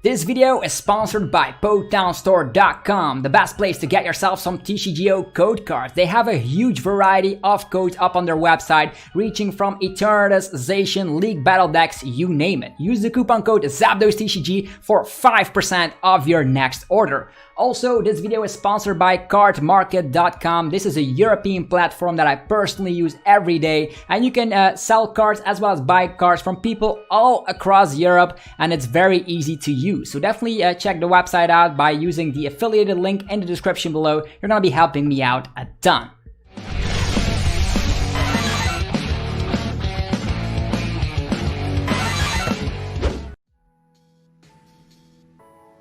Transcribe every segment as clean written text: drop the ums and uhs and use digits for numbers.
This video is sponsored by PokedownStore.com, the best place to get yourself some TCGO code cards. They have a huge variety of codes up on their website, reaching from Eternatus, Zacian, League Battle decks, you name it. Use the coupon code ZAPDOSTCG for 5% off your next order. Also, this video is sponsored by cardmarket.com. This is a European platform that I personally use every day, and you can sell cards as well as buy cards from people all across Europe, and it's very easy to use. So definitely check the website out by using the affiliated link in the description below. You're gonna be helping me out a ton.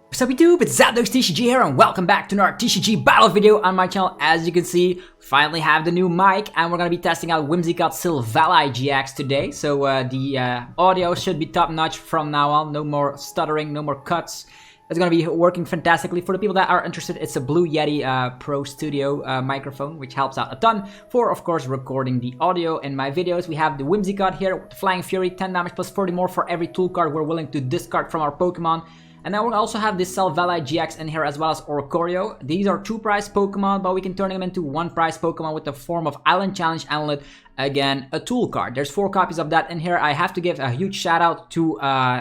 What's up YouTube, it's ZAPDOSTCG here and welcome back to another TCG battle video on my channel. As you can see, we finally have the new mic and we're going to be testing out Whimsicott Silvally-GX today. So the audio should be top notch from now on, no more stuttering, no more cuts. It's going to be working fantastically. For the people that are interested, it's a Blue Yeti Pro Studio microphone, which helps out a ton for, of course, recording the audio in my videos. We have the Whimsicott here with the Flying Fury, 10 damage plus 40 more for every tool card we're willing to discard from our Pokemon. And then we'll also have this Silvally-GX in here as well as Oricorio. These are 2-prize Pokemon, but we can turn them into 1-prize Pokemon with the form of Island Challenge Amulet. Again, a tool card. There's 4 copies of that in here. I have to give a huge shout out to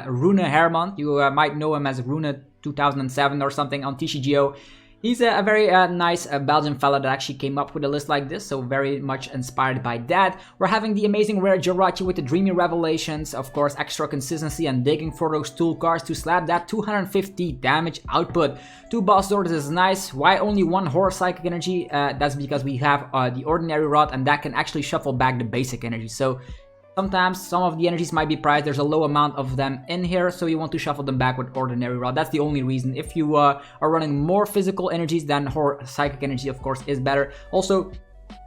Rune Heiremans. You might know him as Rune 2007 or something on TCGO. He's a very nice Belgian fella that actually came up with a list like this, so very much inspired by that. We're having the amazing rare Jirachi with the Dreamy Revelations, of course, extra consistency and digging for those tool cards to slap that 250 damage output. 2 boss doors is nice. Why only 1 Horror Psychic Energy? That's because we have the Ordinary Rod and that can actually shuffle back the basic energy. So sometimes some of the energies might be priced, there's a low amount of them in here, so you want to shuffle them back with Ordinary Rod. That's the only reason. If you are running more physical energies, then Horror Psychic Energy, of course, is better. Also,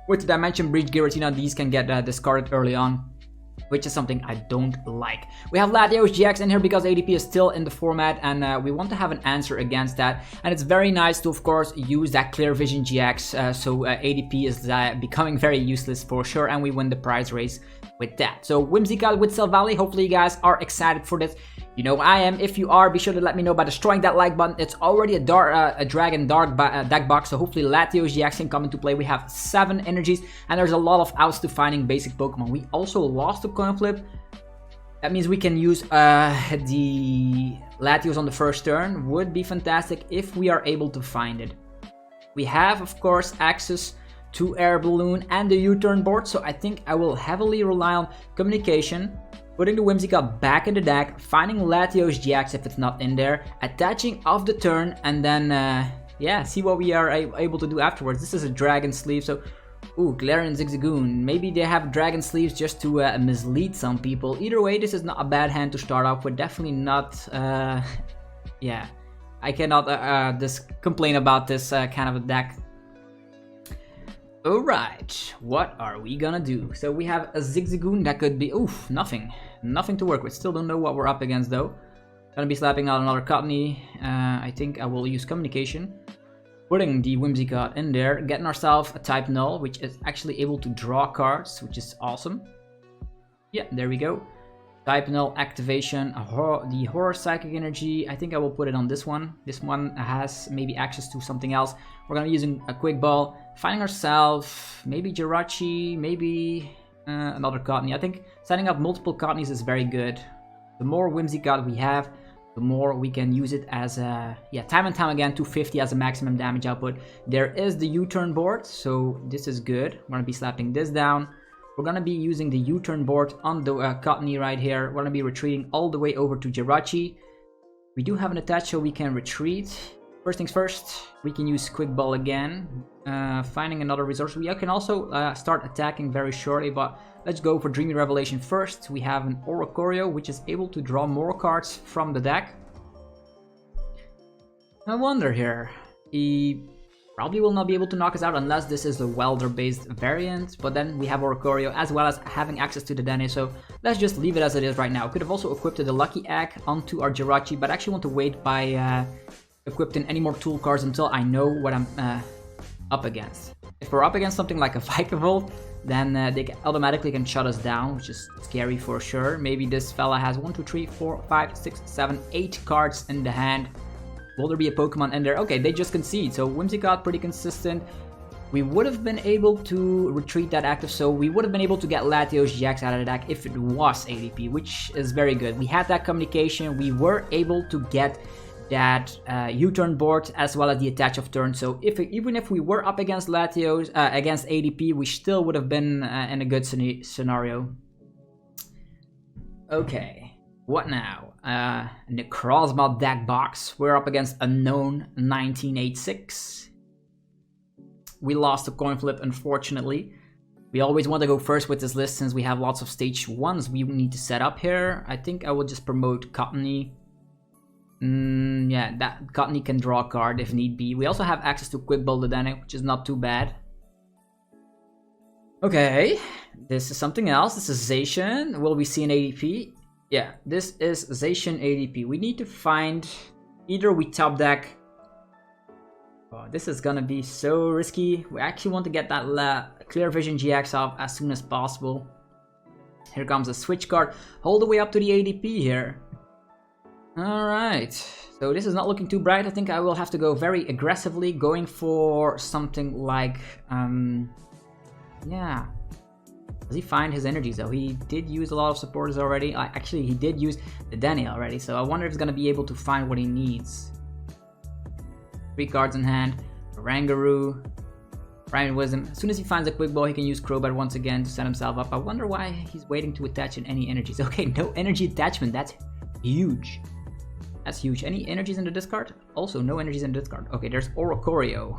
with the Dimension Breach Giratina, these can get discarded early on, which is something I don't like. We have Latios-GX in here because ADP is still in the format and we want to have an answer against that. And it's very nice to, of course, use that Clear Vision GX, so ADP is becoming very useless for sure, and we win the prize race with that. So Whimsicott with Silvally, hopefully you guys are excited for this. You know I am. If you are, be sure to let me know by destroying that like button. It's already a Dragon Dark deck box, so hopefully Latios-GX can come into play. We have 7 energies, and there's a lot of outs to finding basic Pokemon. We also lost a coin flip. That means we can use the Latios on the first turn. Would be fantastic if we are able to find it. We have, of course, access to Air Balloon and the U-turn board, so I think I will heavily rely on communication, putting the Whimsicott back in the deck, finding Latios-GX if it's not in there, attaching off the turn, and then yeah, see what we are able to do afterwards. This is a Dragon Sleeve, so ooh, Galarian Zigzagoon. Maybe they have Dragon Sleeves just to mislead some people. Either way, this is not a bad hand to start off with. Definitely not, yeah, I cannot just complain about this kind of a deck. Alright, what are we gonna do? So we have a Zigzagoon that could be, oof, nothing to work with. Still don't know what we're up against though. Gonna be slapping out another Cottonee. I think I will use communication. Putting the Whimsicott in there, getting ourselves a type Null, which is actually able to draw cards, which is awesome. Yeah, there we go. Type Null activation, the Horror Psychic Energy. I think I will put it on this one. This one has maybe access to something else. We're gonna be using a Quick Ball, finding ourselves maybe Jirachi, maybe another Cottonee. I think setting up multiple Cottonees is very good. The more Whimsicott we have, the more we can use it as a, yeah, time and time again, 250 as a maximum damage output. There is the U-turn board, so this is good. We're gonna be slapping this down. We're gonna be using the U-turn board on the Cottonee right here. We're gonna be retreating all the way over to Jirachi. We do have an attach, so we can retreat. First things first, we can use Quick Ball again, finding another resource. We can also start attacking very shortly, but let's go for Dreamy Revelation first. We have an Oricorio, which is able to draw more cards from the deck. I wonder here, he probably will not be able to knock us out unless this is a welder-based variant, but then we have Oricorio as well as having access to the Dedenne, so let's just leave it as it is right now. Could have also equipped the Lucky Egg onto our Jirachi, but I actually want to wait by equipping any more tool cards until I know what I'm up against. If we're up against something like a Vikavolt, then they automatically can shut us down, which is scary for sure. Maybe this fella has 1, 2, 3, 4, 5, 6, 7, 8 cards in the hand. Will there be a Pokemon in there? Okay, they just concede. So Whimsicott pretty consistent. We would have been able to retreat that active, so we would have been able to get Latios-GX out of the deck if it was ADP, which is very good. We had that communication. We were able to get that U-turn board as well as the attach of turn. So even if we were up against Latios, against ADP, we still would have been in a good scenario. Okay, what now? In the Crossbot deck box, we're up against Unknown 1986. We lost the coin flip, unfortunately. We always want to go first with this list since we have lots of stage 1s we need to set up here. I think I will just promote Cottonee. Yeah, that Cottonee can draw a card if need be. We also have access to Quick Ball Dedenne, which is not too bad. Okay, this is something else. This is Zacian. Will we see an ADP? Yeah, this is Zacian ADP. We need to find either we top deck. Oh, this is gonna be so risky. We actually want to get that Clear Vision GX off as soon as possible. Here comes a switch card, all the way up to the ADP here. Alright, so this is not looking too bright. I think I will have to go very aggressively, going for something like, yeah. Does he find his energies though? He did use a lot of supporters already. Actually, he did use the Dedenne already, so I wonder if he's gonna be able to find what he needs. 3 cards in hand, Rangaroo, Prime Wisdom. As soon as he finds a Quick Ball, he can use Crobat once again to set himself up. I wonder why he's waiting to attach in any energies. Okay, no energy attachment. That's huge. That's huge. Any energies in the discard? Also, no energies in the discard. Okay, there's Oricorio.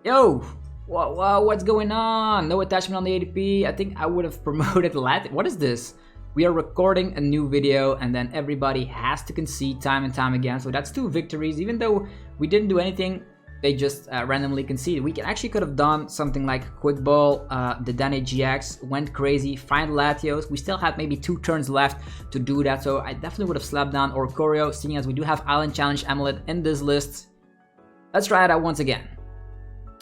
Yo! Whoa, what's going on? No attachment on the ADP. I think I would have promoted Latios. What is this? We are recording a new video and then everybody has to concede time and time again. So that's 2 victories. Even though we didn't do anything, they just randomly conceded. We actually could have done something like Quick Ball, the Dedenne-GX, went crazy, find Latios. We still had maybe 2 turns left to do that. So I definitely would have slapped down Oricorio, seeing as we do have Island Challenge Amulet in this list. Let's try it out once again.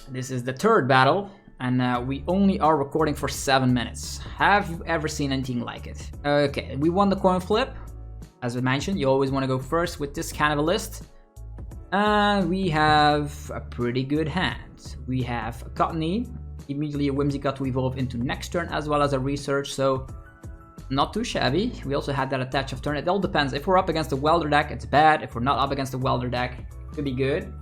This is the 3rd battle. And we only are recording for 7 minutes. Have you ever seen anything like it? Okay, we won the coin flip. As I mentioned, you always want to go first with this kind of a list. And we have a pretty good hand. We have a Cottonee, immediately a Whimsicott to evolve into next turn, as well as a research, so not too shabby. We also had that attach of turn. It all depends. If we're up against a welder deck, it's bad. If we're not up against a welder deck, it could be good.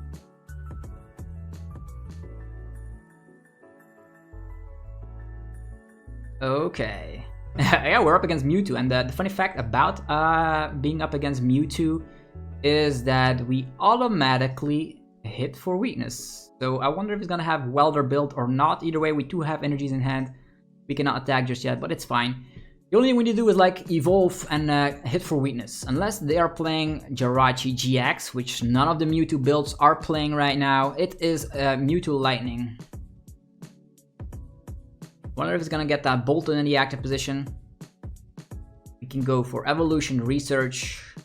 Okay. Yeah, we're up against Mewtwo, and the funny fact about being up against Mewtwo is that we automatically hit for weakness. So I wonder if he's gonna have welder build or not. Either way, we do have energies in hand. We cannot attack just yet, but it's fine. The only thing we need to do is like evolve and hit for weakness. Unless they are playing Jirachi GX, which none of the Mewtwo builds are playing right now. It is Mewtwo Lightning. Wonder if it's gonna get that Bolton in the active position. We can go for evolution, research.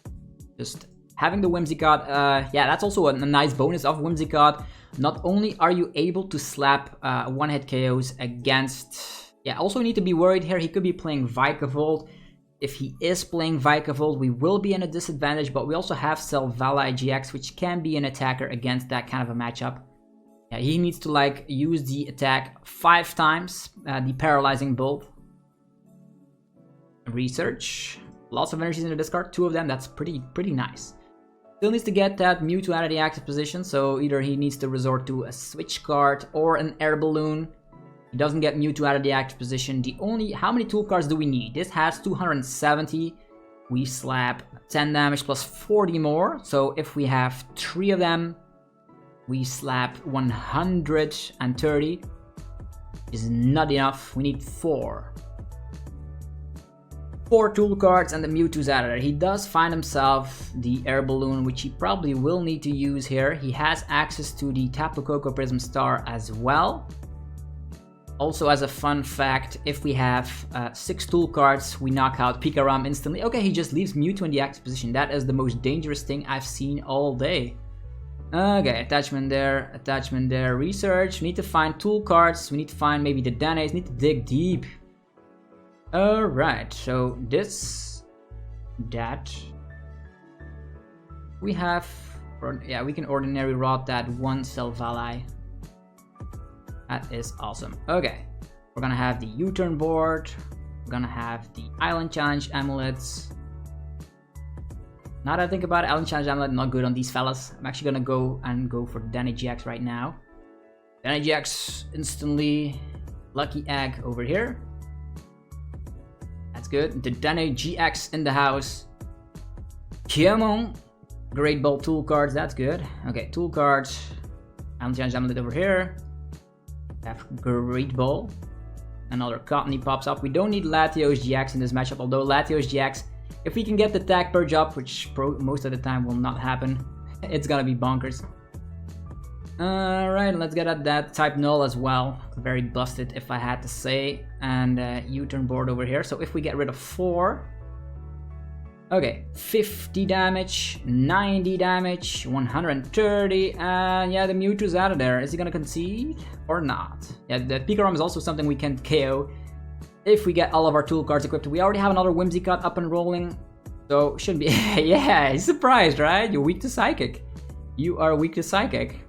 Just having the Whimsicott, yeah, that's also a nice bonus of Whimsicott. Not only are you able to slap one-hit KOs against... Yeah, also need to be worried here, he could be playing Vikavolt. If he is playing Vikavolt, we will be in a disadvantage, but we also have Silvally-GX, which can be an attacker against that kind of a matchup. Yeah, he needs to like use the attack 5 times, the paralyzing bolt. Research, lots of energies in the discard, 2 of them, that's pretty nice. Still needs to get that Mewtwo out of the active position, so either he needs to resort to a switch card or an Air Balloon. He doesn't get Mewtwo out of the active position. How many tool cards do we need? This has 270. We slap 10 damage plus 40 more, so if we have 3 of them, we slap 130. Is not enough. We need 4. 4 tool cards and the Mewtwo's out of there. He does find himself the Air Balloon, which he probably will need to use here. He has access to the Tapu Koko Prism Star as well. Also, as a fun fact, if we have 6 tool cards, we knock out Pikaram instantly. Okay, he just leaves Mewtwo in the active position. That is the most dangerous thing I've seen all day. Okay, attachment there, research. We need to find tool cards, we need to find maybe the Dedenne-GX, need to dig deep. Alright, so this, that. We have, yeah, we can ordinary rot that one Silvally. That is awesome. Okay, we're gonna have the U-turn board, we're gonna have the Island Challenge Amulets. Now that I think about it, Island Challenge Amulet not good on these fellas. I'm actually gonna go for Dedenne-GX right now. Dedenne-GX instantly. Lucky Egg over here. That's good. Dedenne-GX in the house. Come on. Great Ball tool cards, that's good. Okay, tool cards. Island Challenge Amulet over here. We have Great Ball. Another Cottonee pops up. We don't need Latios-GX in this matchup, although Latios-GX, if we can get the tag purge up, which most of the time will not happen, it's gonna be bonkers. Alright, let's get at that type null as well. Very busted if I had to say. And U-turn board over here. So if we get rid of 4. Okay, 50 damage, 90 damage, 130, and yeah, the Mewtwo's out of there. Is he gonna concede or not? Yeah, the Pikarom is also something we can KO if we get all of our tool cards equipped. We already have another Whimsicott up and rolling, so shouldn't be. Yeah, he's surprised, right? You're weak to Psychic. You are weak to Psychic.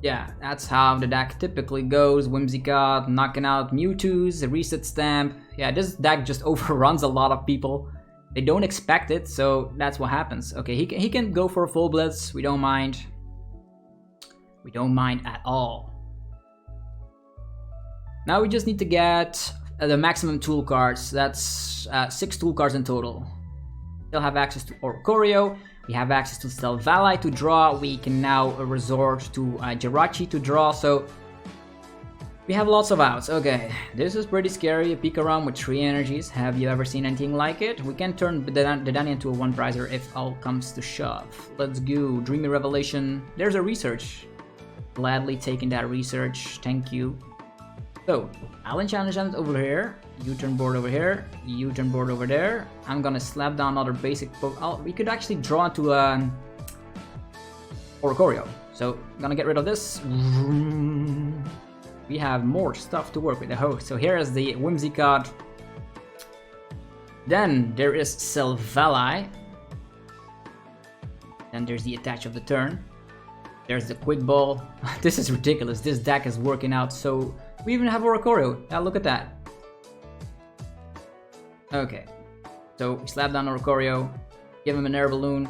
Yeah, that's how the deck typically goes. Whimsicott knocking out Mewtwo's, a reset stamp. Yeah, this deck just overruns a lot of people. They don't expect it, so that's what happens. Okay, he can go for a full blitz. We don't mind. We don't mind at all. Now we just need to get the maximum tool cards. That's 6 tool cards in total. Still have access to Oricorio. We have access to Silvally to draw. We can now resort to Jirachi to draw. So we have lots of outs. Okay, this is pretty scary. A Pikarom with 3 energies. Have you ever seen anything like it? We can turn Dedenne into a 1-prizer if all comes to shove. Let's go. Dreamy Revelation. There's a research. Gladly taking that research. Thank you. So, Island Challenge Amulet over here, U-turn board over here, U-turn board over there. I'm gonna slap down another basic we could actually draw into Oricorio. So, I'm gonna get rid of this. We have more stuff to work with. Oh, so here is the Whimsicott. Then there is Silvally. Then there's the attach of the turn. There's the Quick Ball. This is ridiculous. This deck is working out so... We even have Oricorio. Yeah, look at that. Okay. So we slap down Oricorio. Give him an Air Balloon.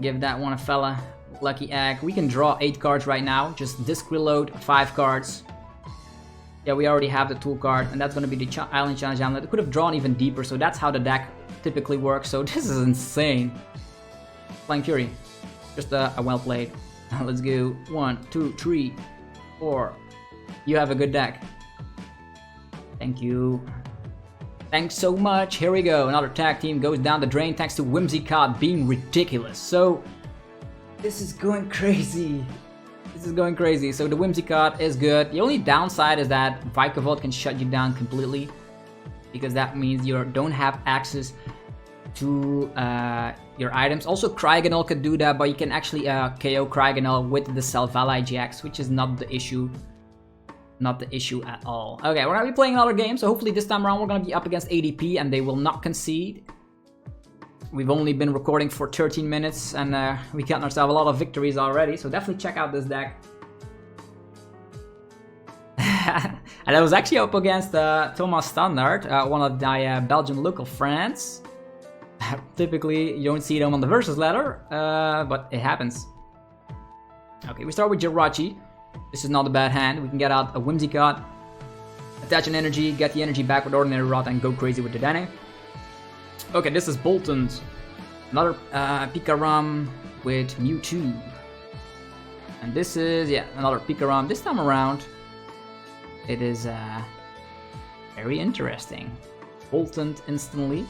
Give that one a fella. Lucky Egg. We can draw 8 cards right now. Just disc reload 5 cards. Yeah, we already have the tool card. And that's going to be the Island Challenge Amulet. It could have drawn even deeper. So that's how the deck typically works. So this is insane. Flying Fury. Just a well played. Let's go. 1, 2, 3, 4. You have a good deck. Thank you. Thanks so much. Here we go. Another tag team goes down the drain thanks to Whimsicott being ridiculous. So this is going crazy. This is going crazy. So the Whimsicott is good. The only downside is that Vikavolt can shut you down completely, because that means you don't have access to your items. Also, Cryogonal could do that, but you can actually KO Cryogonal with the Silvally-GX, which is not the issue. Not the issue at all. Okay, we're gonna be playing another game, so hopefully this time around we're gonna be up against ADP and they will not concede. We've only been recording for 13 minutes and we got ourselves a lot of victories already, so definitely check out this deck. And I was actually up against Thomas Standard, one of my Belgian local friends. Typically, you don't see them on the versus ladder, but it happens. Okay, we start with Jirachi. This is not a bad hand. We can get out a Whimsicott, attach an energy, get the energy back with Ordinary Rot, and go crazy with the Dedenne. Okay, this is Boltons. Another Pikarom with Mewtwo. And this is, yeah, another Pikarom. This time around, it is very interesting. Bolton instantly.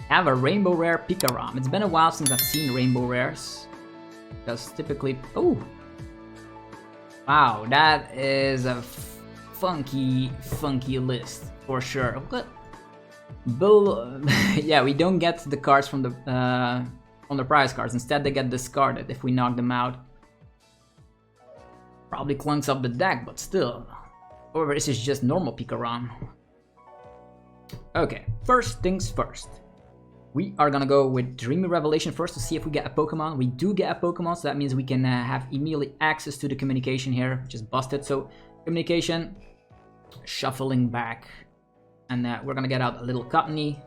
Have a Rainbow Rare Pikarom. It's been a while since I've seen Rainbow Rares. Because typically... Oh! Wow, that is a funky list, for sure. But, yeah, we don't get the cards from the on the prize cards. Instead, they get discarded if we knock them out. Probably clunks up the deck, but still. Or this is just normal Pikarom. Okay, first things first. We are gonna go with Dreamy Revelation first to see if we get a Pokemon. We do get a Pokemon, so that means we can have immediately access to the communication here, which is busted. So, communication, shuffling back. And we're gonna get out a little Cottonee.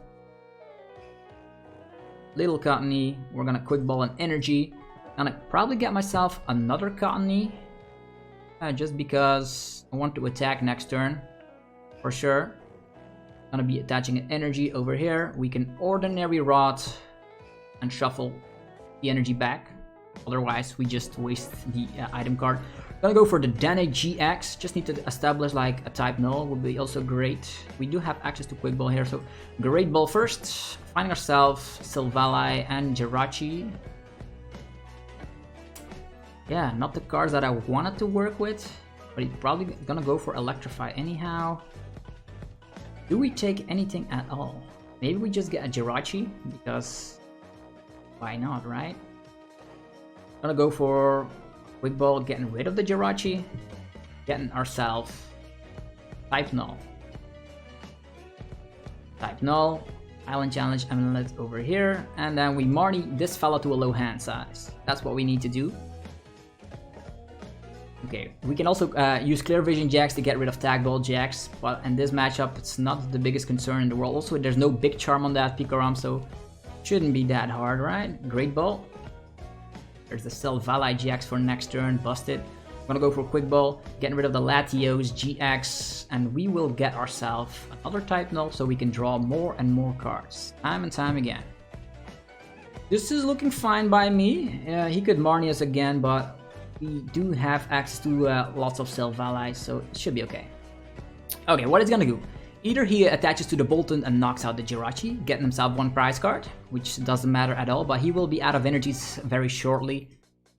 We're gonna Quick Ball and Energy. Gonna probably get myself another Cottonee. Just because I want to attack next turn. For sure. Gonna be attaching an energy over here. We can Ordinary Rod and shuffle the energy back. Otherwise, we just waste the item card. Gonna go for the Dedenne-GX. Just need to establish like a type null would be also great. We do have access to Quick Ball here, so Great Ball first. Finding ourselves Silvally and Jirachi. Yeah, not the cards that I wanted to work with, but he's probably gonna go for Electrify anyhow. Do we take anything at all? Maybe we just get a Jirachi, because why not, right? Gonna go for Quick Ball, getting rid of the Jirachi, getting ourselves Type Null. Type Null, Island Challenge Amulet over here, and then we Marnie this fella to a low hand size. That's what we need to do. Okay, we can also use Clear Vision GX to get rid of Tag Ball GX, but in this matchup it's not the biggest concern in the world. Also, there's no big charm on that Pikarom, so shouldn't be that hard, right? Great Ball. There's the Silvally-GX for next turn, busted. I'm gonna go for Quick Ball, getting rid of the Latios-GX, and we will get ourselves another type null so we can draw more and more cards, time and time again. This is looking fine by me. He could Marnie us again, but we do have access to lots of Silvally, so it should be okay. Okay, what is gonna do? Either he attaches to the Bolton and knocks out the Jirachi, getting himself one prize card, which doesn't matter at all, but he will be out of energies very shortly.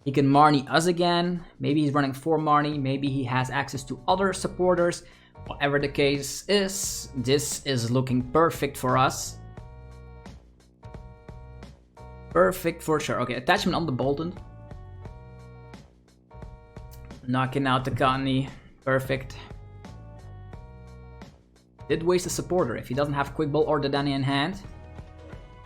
He can Marnie us again, maybe he's running 4 Marnie, maybe he has access to other supporters. Whatever the case is, this is looking perfect for us. Perfect for sure. Okay, attachment on the Bolton. Knocking out the Cottonee. Perfect. Did waste a supporter. If he doesn't have Quick Ball or Dedenne in hand,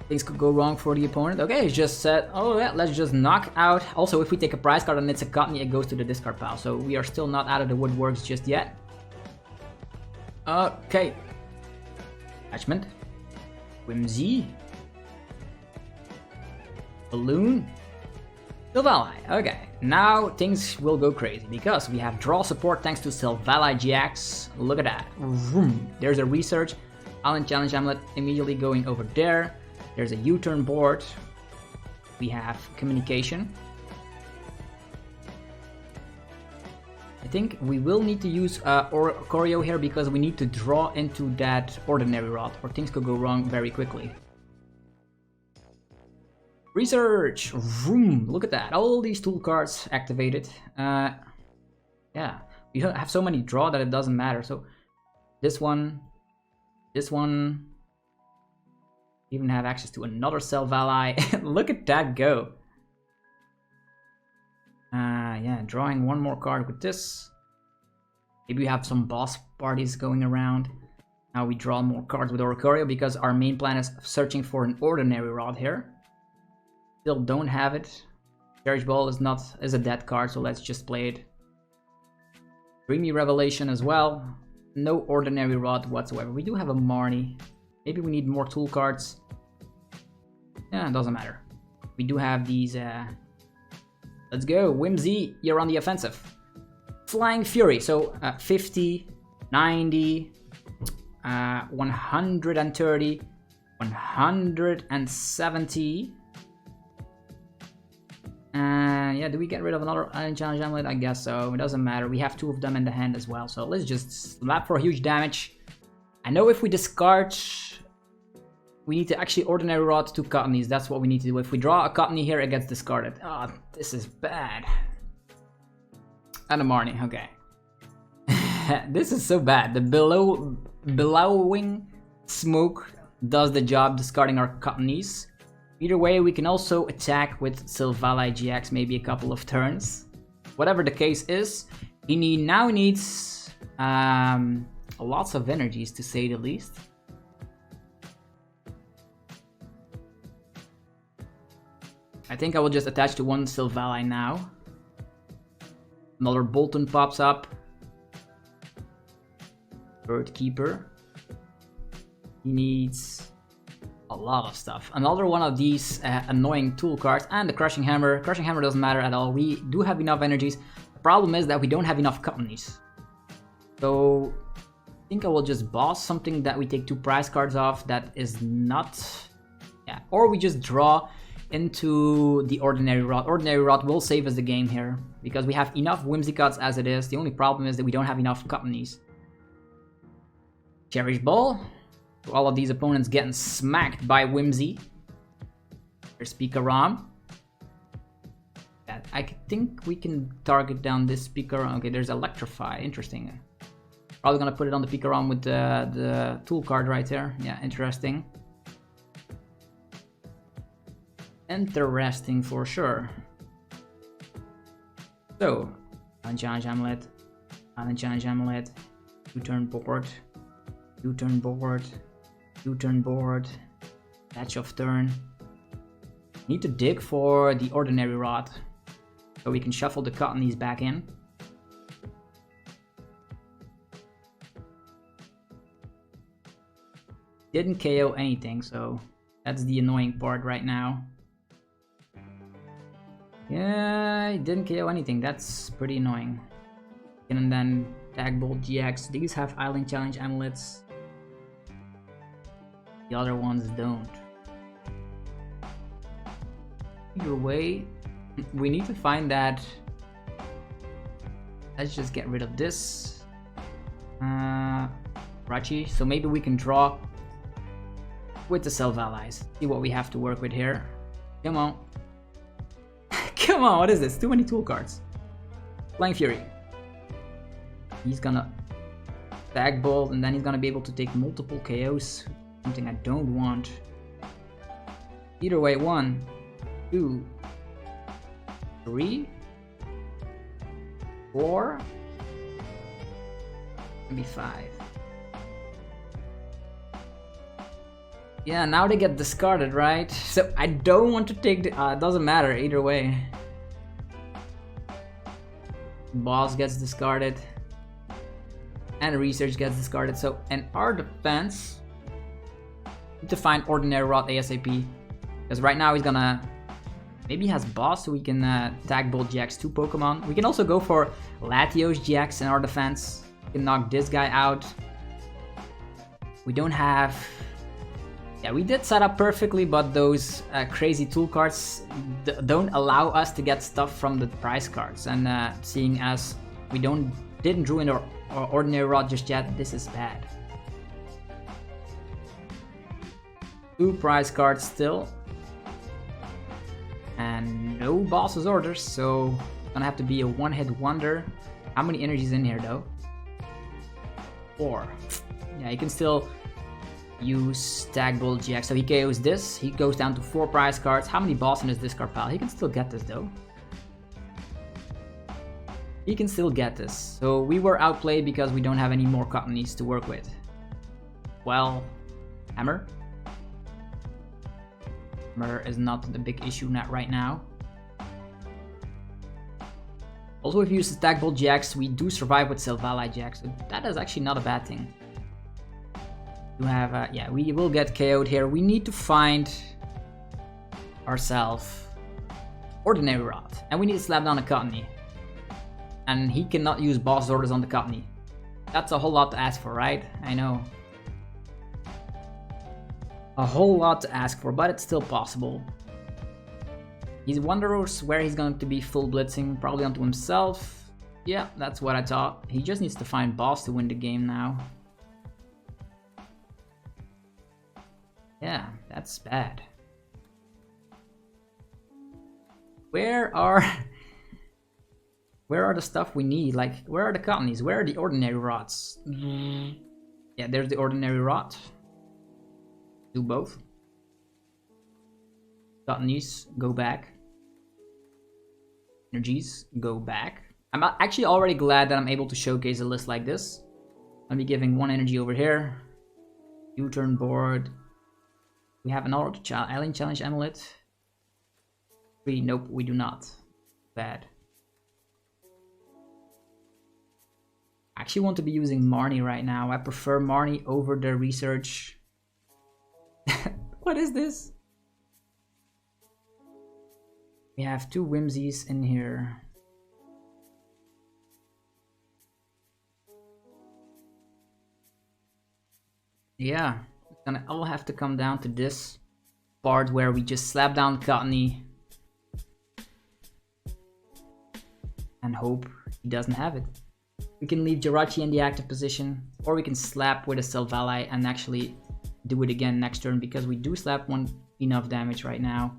things could go wrong for the opponent. Okay, he just said, oh yeah, let's just knock out. Also, if we take a prize card and it's a Cottonee, it goes to the discard pile. So we are still not out of the woodworks just yet. Okay. Attachment. Whimsy. Balloon. Silvally. Okay, now things will go crazy because we have draw support thanks to Silvally-GX. Look at that. Vroom. There's a research. Island Challenge Amulet immediately going over there. There's a U-turn board. We have communication. I think we will need to use Oricorio here because we need to draw into that Ordinary Rod or things could go wrong very quickly. Research! Vroom! Look at that, all these tool cards activated. Yeah, we have so many draw that it doesn't matter. So this one, even have access to another Silvally. Look at that go! Yeah, drawing one more card with this. Maybe we have some boss parties going around. Now we draw more cards with Oricorio because our main plan is searching for an Ordinary Rod here. Still don't have it. Great Ball is a dead card, so let's just play it. Dreamy Revelation as well. No Ordinary Rod whatsoever. We do have a Marnie. Maybe we need more tool cards. Yeah, it doesn't matter. We do have these. Let's go, Whimsy. You're on the offensive. Flying Fury. So 50, 90, 130, 170. Yeah, do we get rid of another Island Challenge Amulet? I guess so. It doesn't matter. We have 2 of them in the hand as well. So let's just slap for huge damage. I know if we discard, we need to actually Ordinary Rod 2 Cottonees. That's what we need to do. If we draw a Cottonee here, it gets discarded. Oh, this is bad. And a Marnie. Okay. This is so bad. The billowing smoke does the job discarding our Cottonees. Either way, we can also attack with Silvally-GX maybe a couple of turns. Whatever the case is, he now needs lots of energies, to say the least. I think I will just attach to one Silvally now. Another Bolton pops up. Bird Keeper. He needs a lot of stuff. Another one of these annoying tool cards, and the Crushing Hammer. Crushing Hammer doesn't matter at all. We do have enough energies. The problem is that we don't have enough Cottonees. So I think I will just boss something that we take 2 prize cards off that is not... Yeah, or we just draw into the Ordinary Rod. Ordinary Rod will save us the game here, because we have enough Whimsicotts as it is. The only problem is that we don't have enough Cottonees. Cherish Ball. So all of these opponents getting smacked by Whimsy. There's Pikarom. I think we can target down this Pikarom. Okay, there's Electrify. Interesting. Probably gonna put it on the Pikarom with the tool card right there. Yeah, interesting. Interesting for sure. So, Island Challenge Amulet, Island Challenge Amulet, 2-turn board, 2-turn board, 2-turn board, patch of turn. Need to dig for the Ordinary Rod, so we can shuffle the Cottonees back in. Didn't KO anything, so that's the annoying part right now. Yeah, it didn't KO anything. That's pretty annoying. And then Tag Bolt GX. These have Island Challenge Amulets. The other ones don't. Either way, we need to find that. Let's just get rid of this. Jirachi. So maybe we can draw with the Silvallies. See what we have to work with here. Come on. Come on, what is this? Too many tool cards. Flying Fury. He's gonna Tag Bolt, and then he's gonna be able to take multiple KOs. Something I don't want. Either way, 1, 2, 3, 4, maybe 5. Yeah, now they get discarded, right? So I don't want to take the... it doesn't matter either way. Boss gets discarded. And Research gets discarded. So in our defense, we need to find Ordinary Rod ASAP. Because right now he's gonna... Maybe he has Boss, so we can Tag Bolt GX 2 Pokemon. We can also go for Latios-GX in our defense. We can knock this guy out. We don't have... Yeah, we did set up perfectly, but those crazy tool cards don't allow us to get stuff from the prize cards. And seeing as we didn't draw in our Ordinary Rod just yet, this is bad. 2 prize cards still. And no boss's orders, so it's gonna have to be a one-hit wonder. How many energies in here though? 4. Yeah, you can still use Tag Bolt GX. So he KOs this, he goes down to 4 prize cards. How many boss in his discard pile? He can still get this though. He can still get this. So we were outplayed because we don't have any more Cottonees to work with. Well, Hammer. Hammer is not the big issue right now. Also, if you use the Tag Bolt GX, we do survive with Silvally-GX. So that is actually not a bad thing. You have, yeah, we will get KO'd here. We need to find ourselves Ordinary Rod, and we need to slap down a Cottonee. And he cannot use boss orders on the Cottonee. That's a whole lot to ask for, right? I know. A whole lot to ask for, but it's still possible. He wonders where he's going to be full blitzing, probably onto himself. Yeah, that's what I thought. He just needs to find boss to win the game now. Yeah, that's bad. Where are the stuff we need? Like, where are the Cottonees? Where are the Ordinary Rods? Yeah, there's the Ordinary Rod. Do both. Cottonees, go back. Energies, go back. I'm actually already glad that I'm able to showcase a list like this. I'll be giving 1 energy over here. U-turn board. We have an Island Challenge Amulet. 3, nope, we do not. Bad. I actually want to be using Marnie right now. I prefer Marnie over the research. What is this? We have 2 Whimsies in here. Yeah, it's gonna all have to come down to this part where we just slap down Cottonee and hope he doesn't have it. We can leave Jirachi in the active position, or we can slap with a Silvally and actually do it again next turn, because we do slap 1 enough damage right now.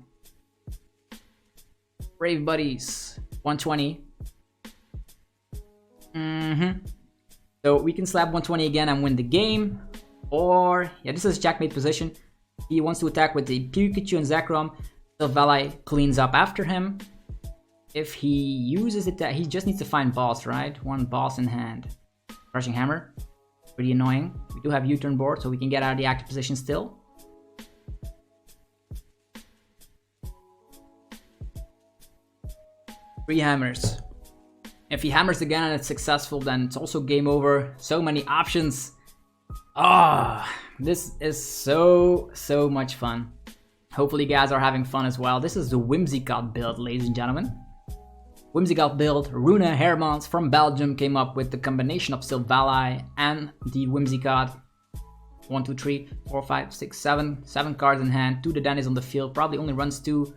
Brave buddies, 120. So we can slap 120 again and win the game. Or, yeah, this is checkmate position. He wants to attack with the Pikachu and Zekrom. Silvally cleans up after him. If he uses it, he just needs to find boss, right? 1 boss in hand. Crushing Hammer, pretty annoying. We do have U-turn board, so we can get out of the active position still. Three hammers. If he hammers again and it's successful, then it's also game over. So many options. Ah, this is so much fun. Hopefully you guys are having fun as well. This is the Whimsicott build, ladies and gentlemen. Whimsicott build, Rune Heiremans from Belgium came up with the combination of Silvally and the Whimsicott. 1, 2, 3, 4, 5, 6, 7. 7 cards in hand, 2 Dedenne on the field, probably only runs 2.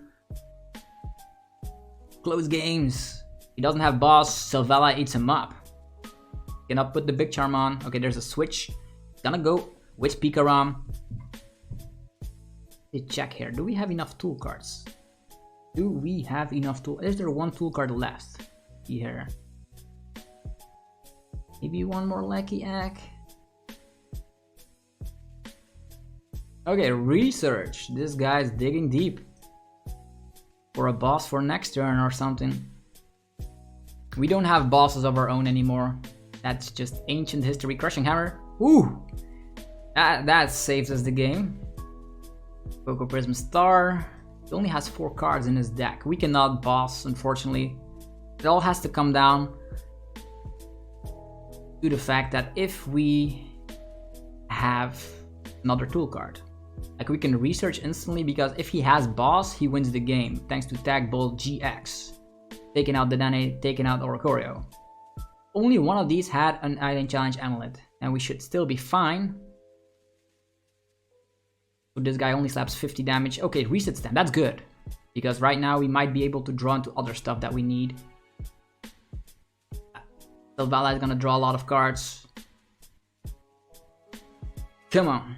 Close games. He doesn't have boss, Silvally eats him up. Cannot put the big charm on. Okay, there's a switch. Gonna go with Pikaram. Let's check here. Do we have enough tool cards? Do we have enough tool? Is there 1 tool card left here? Maybe 1 more Lucky Egg. Okay, research. This guy's digging deep for a boss for next turn or something. We don't have bosses of our own anymore. That's just ancient history. Crushing Hammer. Ooh! That saves us the game. Coco Prism Star. He only has 4 cards in his deck. We cannot boss, unfortunately. It all has to come down to the fact that if we have another tool card, like we can research instantly, because if he has boss, he wins the game thanks to Tag Bolt GX. Taking out Dedenne, taking out Oricorio. Only one of these had an Island Challenge Amulet, and we should still be fine. So this guy only slaps 50 damage. Okay, it resets them. That's good, because right now we might be able to draw into other stuff that we need. Silvally is gonna draw a lot of cards. Come on.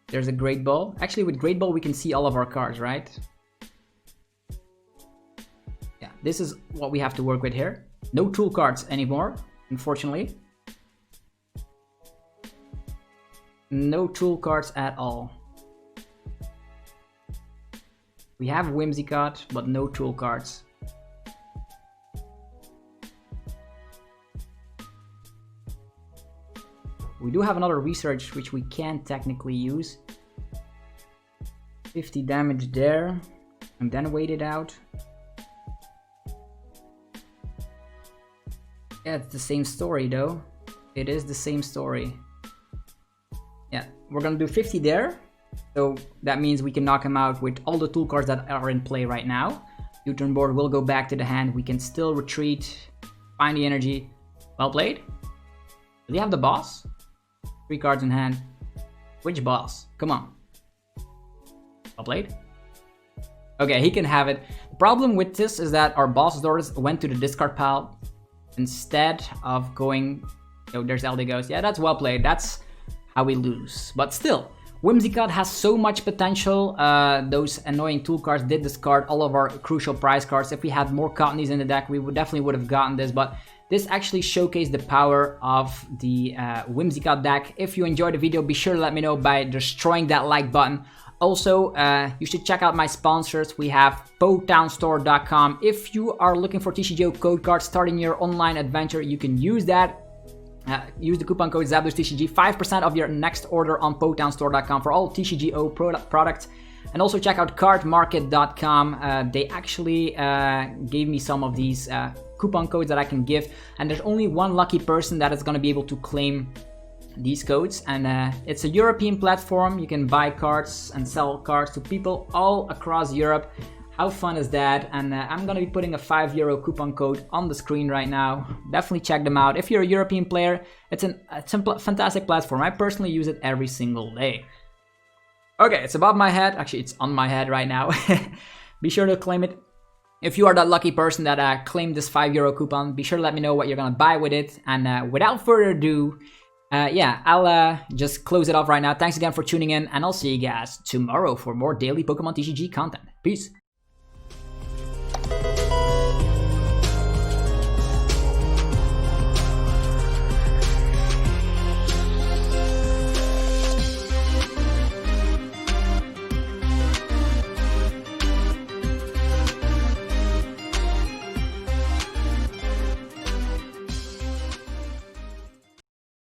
There's a Great Ball. Actually, with Great Ball we can see all of our cards, right? Yeah, this is what we have to work with here. No tool cards anymore, unfortunately. No tool cards at all. We have Whimsicott, but no tool cards. We do have another research which we can technically use. 50 damage there, and then wait it out. Yeah, it's the same story though. It is the same story. Yeah, we're gonna do 50 there. So that means we can knock him out with all the tool cards that are in play right now. U-turn board will go back to the hand. We can still retreat, find the energy. Well played. Do we have the boss? 3 cards in hand. Which boss? Come on. Well played. Okay, he can have it. The problem with this is that our boss's orders went to the discard pile instead of going... Oh, there's Eldego's. Yeah, that's well played. That's how we lose. But still, Whimsicott has so much potential. Those annoying tool cards did discard all of our crucial prize cards. If we had more Cottonees in the deck, we definitely would have gotten this. But This actually showcased the power of the Whimsicott deck. If you enjoyed the video, be sure to let me know by destroying that like button. Also, you should check out my sponsors. We have PoTownStore.com. If you are looking for TCGO code cards starting your online adventure, you can use that. Use the coupon code ZapdosTCG, 5% of your next order on PoTownStore.com for all TCGO products. And also check out cardmarket.com. They actually gave me some of these coupon codes that I can give, and there's only one lucky person that is going to be able to claim these codes. And it's a European platform. You can buy cards and sell cards to people all across Europe. How fun is that? And I'm gonna be putting a €5 coupon code on the screen right now. Definitely check them out. If you're a European player, it's a fantastic platform. I personally use it every single day. Okay, it's above my head. Actually, it's on my head right now. Be sure to claim it. If you are that lucky person that claimed this €5 coupon, be sure to let me know what you're gonna buy with it. And without further ado, yeah, I'll just close it off right now. Thanks again for tuning in, and I'll see you guys tomorrow for more daily Pokemon TCG content. Peace.